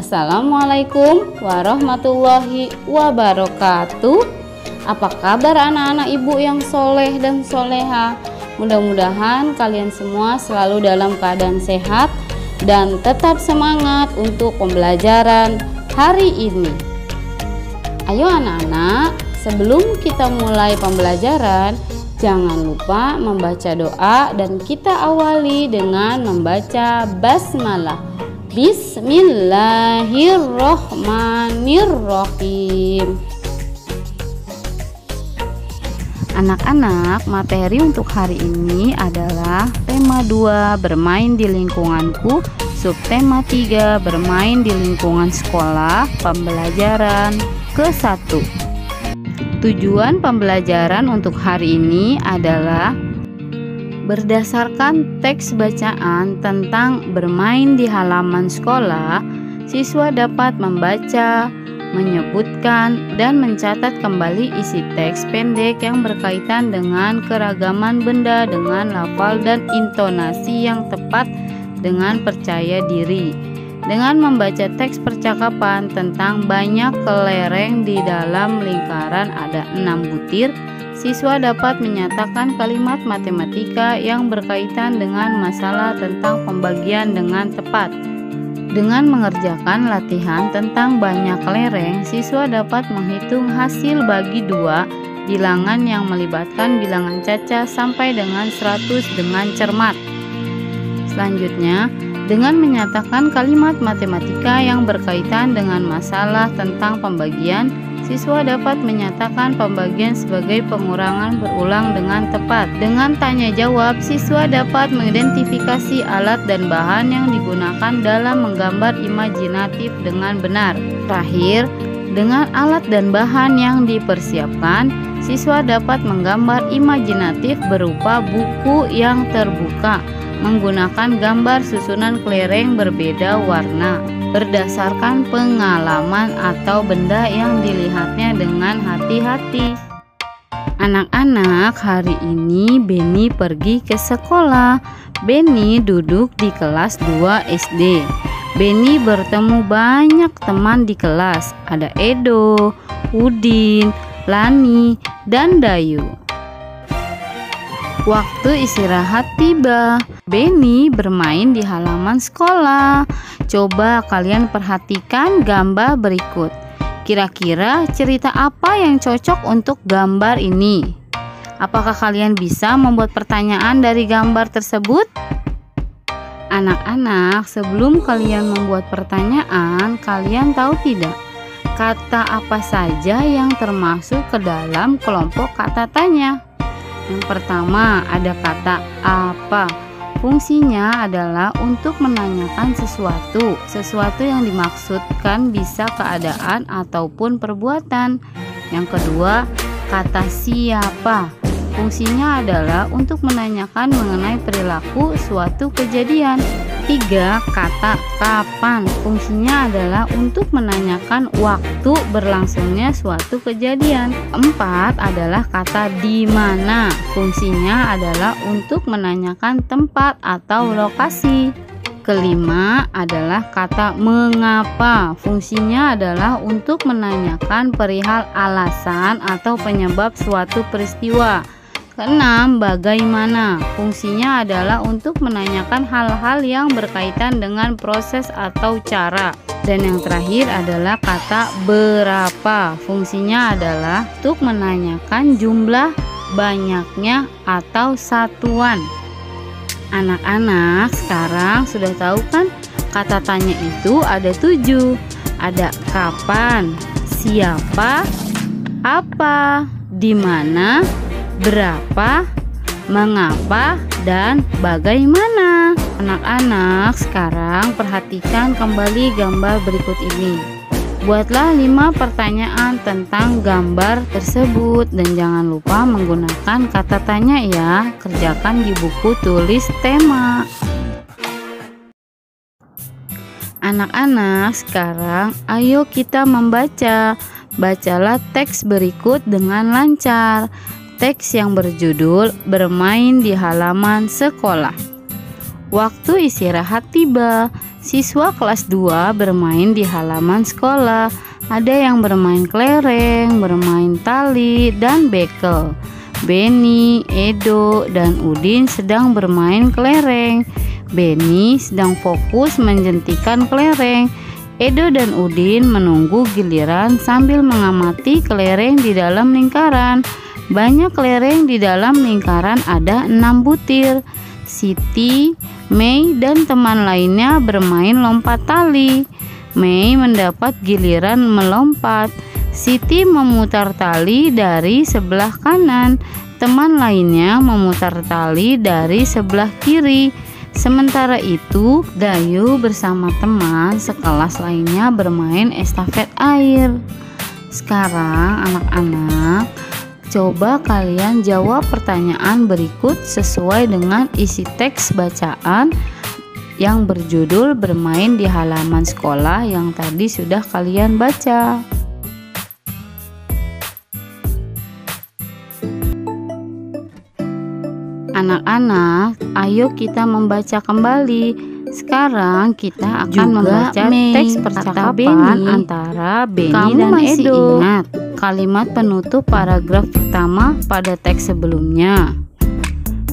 Assalamualaikum warahmatullahi wabarakatuh. Apa kabar anak-anak ibu yang soleh dan soleha? Mudah-mudahan kalian semua selalu dalam keadaan sehat dan tetap semangat untuk pembelajaran hari ini. Ayo anak-anak, sebelum kita mulai pembelajaran, jangan lupa membaca doa dan kita awali dengan membaca basmalah. Bismillahirrohmanirrohim. Anak-anak, materi untuk hari ini adalah tema 2 bermain di lingkunganku, subtema 3 bermain di lingkungan sekolah, pembelajaran ke-1. Tujuan pembelajaran untuk hari ini adalah berdasarkan teks bacaan tentang bermain di halaman sekolah, siswa dapat membaca, menyebutkan, dan mencatat kembali isi teks pendek yang berkaitan dengan keragaman benda dengan lafal dan intonasi yang tepat dengan percaya diri. Dengan membaca teks percakapan tentang banyak kelereng di dalam lingkaran ada 6 butir, siswa dapat menyatakan kalimat matematika yang berkaitan dengan masalah tentang pembagian dengan tepat. Dengan mengerjakan latihan tentang banyak lereng, siswa dapat menghitung hasil bagi 2 bilangan yang melibatkan bilangan caca sampai dengan 100 dengan cermat. Selanjutnya, dengan menyatakan kalimat matematika yang berkaitan dengan masalah tentang pembagian, siswa dapat menyatakan pembagian sebagai pengurangan berulang dengan tepat. Dengan tanya jawab, siswa dapat mengidentifikasi alat dan bahan yang digunakan dalam menggambar imajinatif dengan benar. Terakhir, dengan alat dan bahan yang dipersiapkan, siswa dapat menggambar imajinatif berupa buku yang terbuka menggunakan gambar susunan kelereng berbeda warna berdasarkan pengalaman atau benda yang dilihatnya dengan hati-hati. Anak-anak, hari ini Beni pergi ke sekolah. Beni duduk di kelas 2 SD. Beni bertemu banyak teman di kelas. Ada Edo, Udin, Lani, dan Dayu. Waktu istirahat tiba. Beni bermain di halaman sekolah. Coba kalian perhatikan gambar berikut. Kira-kira cerita apa yang cocok untuk gambar ini? Apakah kalian bisa membuat pertanyaan dari gambar tersebut? Anak-anak, sebelum kalian membuat pertanyaan, kalian tahu tidak? Kata apa saja yang termasuk ke dalam kelompok kata tanya? Yang pertama ada kata apa. Fungsinya adalah untuk menanyakan sesuatu yang dimaksudkan bisa keadaan ataupun perbuatan. Yang kedua, kata siapa. Fungsinya adalah untuk menanyakan mengenai perilaku suatu kejadian. 3. Kata kapan. Fungsinya adalah untuk menanyakan waktu berlangsungnya suatu kejadian. 4. Adalah kata di mana. Fungsinya adalah untuk menanyakan tempat atau lokasi. Kelima adalah kata mengapa. Fungsinya adalah untuk menanyakan perihal alasan atau penyebab suatu peristiwa. Keenam, bagaimana. Fungsinya adalah untuk menanyakan hal-hal yang berkaitan dengan proses atau cara. Dan yang terakhir adalah kata berapa. Fungsinya adalah untuk menanyakan jumlah, banyaknya, atau satuan. Anak-anak, sekarang sudah tahu kan kata tanya itu ada 7. Ada kapan, siapa, apa, di mana, berapa, mengapa, dan bagaimana. Anak-anak, sekarang perhatikan kembali gambar berikut ini. Buatlah 5 pertanyaan tentang gambar tersebut dan jangan lupa menggunakan kata tanya ya. Kerjakan di buku tulis tema. Anak-anak, sekarang ayo kita membaca. Bacalah teks berikut dengan lancar. Teks yang berjudul bermain di halaman sekolah. Waktu istirahat tiba. Siswa kelas 2 bermain di halaman sekolah. Ada yang bermain kelereng, bermain tali, dan bekel. Benny, Edo, dan Udin sedang bermain kelereng. Benny sedang fokus menjentikan kelereng. Edo dan Udin menunggu giliran sambil mengamati kelereng di dalam lingkaran. Banyak kelereng di dalam lingkaran, ada 6 butir. Siti, Mei, dan teman lainnya bermain lompat tali. Mei mendapat giliran melompat. Siti memutar tali dari sebelah kanan. Teman lainnya memutar tali dari sebelah kiri. Sementara itu, Dayu bersama teman sekelas lainnya bermain estafet air. Sekarang anak-anak, coba kalian jawab pertanyaan berikut sesuai dengan isi teks bacaan yang berjudul bermain di halaman sekolah yang tadi sudah kalian baca. Anak-anak, ayo kita membaca kembali. Sekarang kita akan membaca teks percakapan antara Benny dan Edo. Ingat kalimat penutup paragraf pertama pada teks sebelumnya?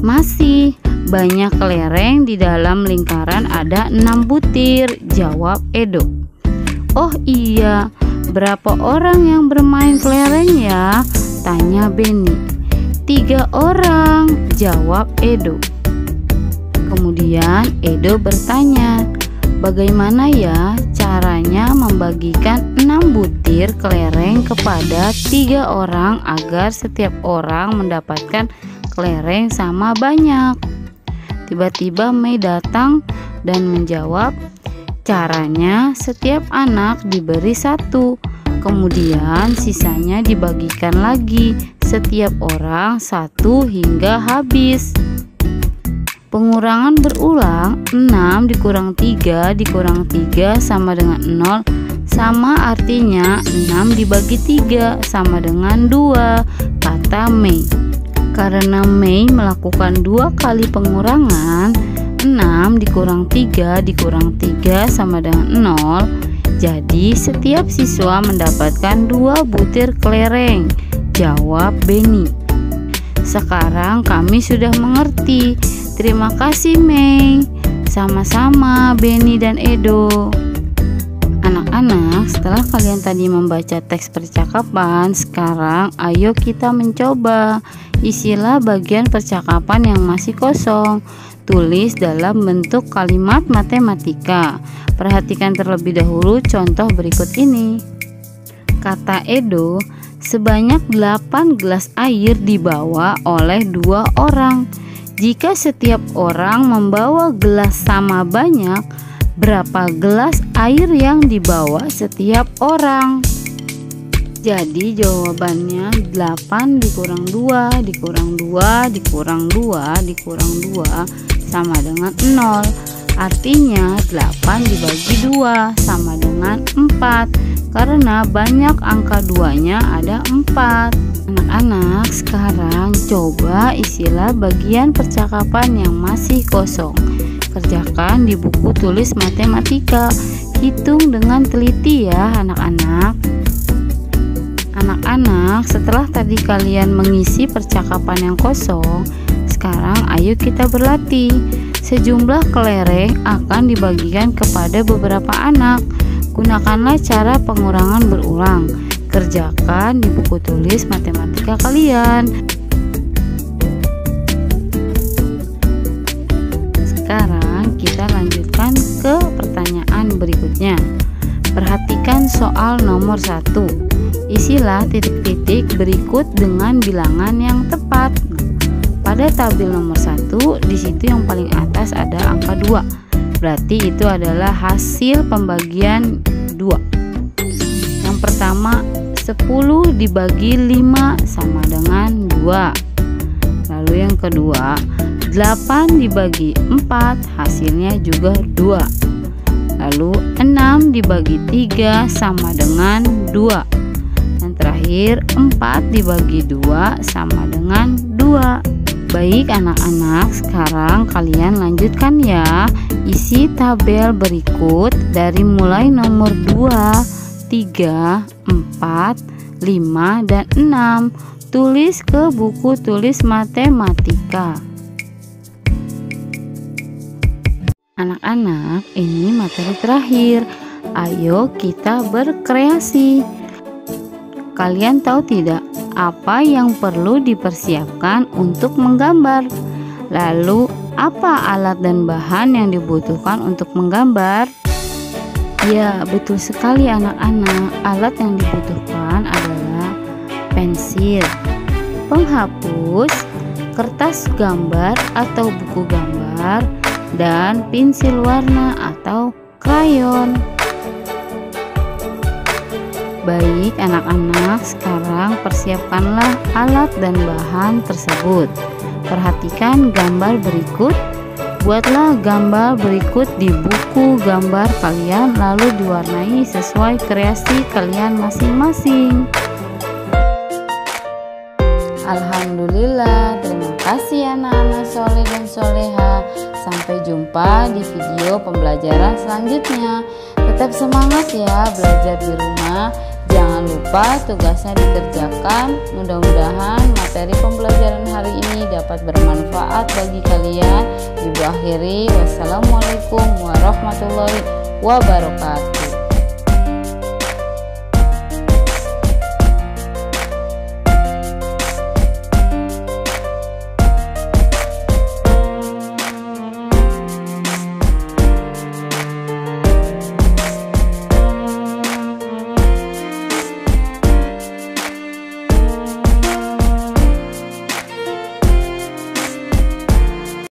Masih. Banyak kelereng di dalam lingkaran, ada 6 butir, jawab Edo. Oh iya, berapa orang yang bermain kelereng ya? Tanya Benny. 3 orang, jawab Edo. Kemudian Edo bertanya, bagaimana ya caranya membagikan 6 butir kelereng kepada 3 orang agar setiap orang mendapatkan kelereng sama banyak? Tiba-tiba Mei datang dan menjawab, caranya setiap anak diberi 1, kemudian sisanya dibagikan lagi, setiap orang 1 hingga habis. Pengurangan berulang, 6 dikurang 3 dikurang 3 sama dengan 0, sama artinya 6 dibagi 3 sama dengan 2, kata Mei. Karena Mei melakukan 2 kali pengurangan, 6 dikurang 3 dikurang 3 sama dengan 0, jadi setiap siswa mendapatkan 2 butir kelereng, jawab Benny. Sekarang kami sudah mengerti. Terima kasih Mei. Sama-sama Benny dan Edo. Anak-anak, setelah kalian tadi membaca teks percakapan, sekarang ayo kita mencoba. Isilah bagian percakapan yang masih kosong. Tulis dalam bentuk kalimat matematika. Perhatikan terlebih dahulu contoh berikut ini. Kata Edo, sebanyak 8 gelas air dibawa oleh 2 orang. Jika setiap orang membawa gelas sama banyak, berapa gelas air yang dibawa setiap orang? Jadi jawabannya 8 dikurang 2 dikurang 2 dikurang 2 dikurang 2 sama dengan 0. Artinya 8 dibagi 2 sama dengan 4, karena banyak angka 2-nya ada 4. Anak-anak, sekarang coba isilah bagian percakapan yang masih kosong. Kerjakan di buku tulis matematika. Hitung dengan teliti ya anak-anak. Anak-anak, setelah tadi kalian mengisi percakapan yang kosong, sekarang ayo kita berlatih. Sejumlah kelereng akan dibagikan kepada beberapa anak. Gunakanlah cara pengurangan berulang. Kerjakan di buku tulis matematika kalian. Sekarang kita lanjutkan ke pertanyaan berikutnya. Perhatikan soal nomor 1. Isilah titik-titik berikut dengan bilangan yang tepat. Pada tabel nomor 1, di situ yang paling atas ada angka 2. Berarti itu adalah hasil pembagian 2. Yang pertama, 10 dibagi 5 sama dengan 2. Lalu yang kedua, 8 dibagi 4 hasilnya juga 2. Lalu 6 dibagi 3 sama dengan 2. Dan terakhir 4 dibagi 2 sama dengan 2. Baik anak-anak, sekarang kalian lanjutkan ya. Isi tabel berikut dari mulai nomor 2, 3, 4, 5, dan 6. Tulis ke buku tulis matematika. Anak-anak, ini materi terakhir. Ayo kita berkreasi. Kalian tahu tidak apa yang perlu dipersiapkan untuk menggambar? Lalu, apa alat dan bahan yang dibutuhkan untuk menggambar? Ya, betul sekali anak-anak. Alat yang dibutuhkan adalah pensil, penghapus, kertas gambar atau buku gambar, dan pensil warna atau krayon. Baik anak-anak, sekarang persiapkanlah alat dan bahan tersebut. Perhatikan gambar berikut. Buatlah gambar berikut di buku gambar kalian, lalu diwarnai sesuai kreasi kalian masing-masing. Alhamdulillah, terima kasih anak-anak soleh dan soleha. Sampai jumpa di video pembelajaran selanjutnya. Tetap semangat ya belajar di rumah. Jangan lupa tugasnya dikerjakan. Mudah-mudahan materi pembelajaran hari ini dapat bermanfaat bagi kalian. Ibu akhiri, wassalamualaikum warahmatullahi wabarakatuh.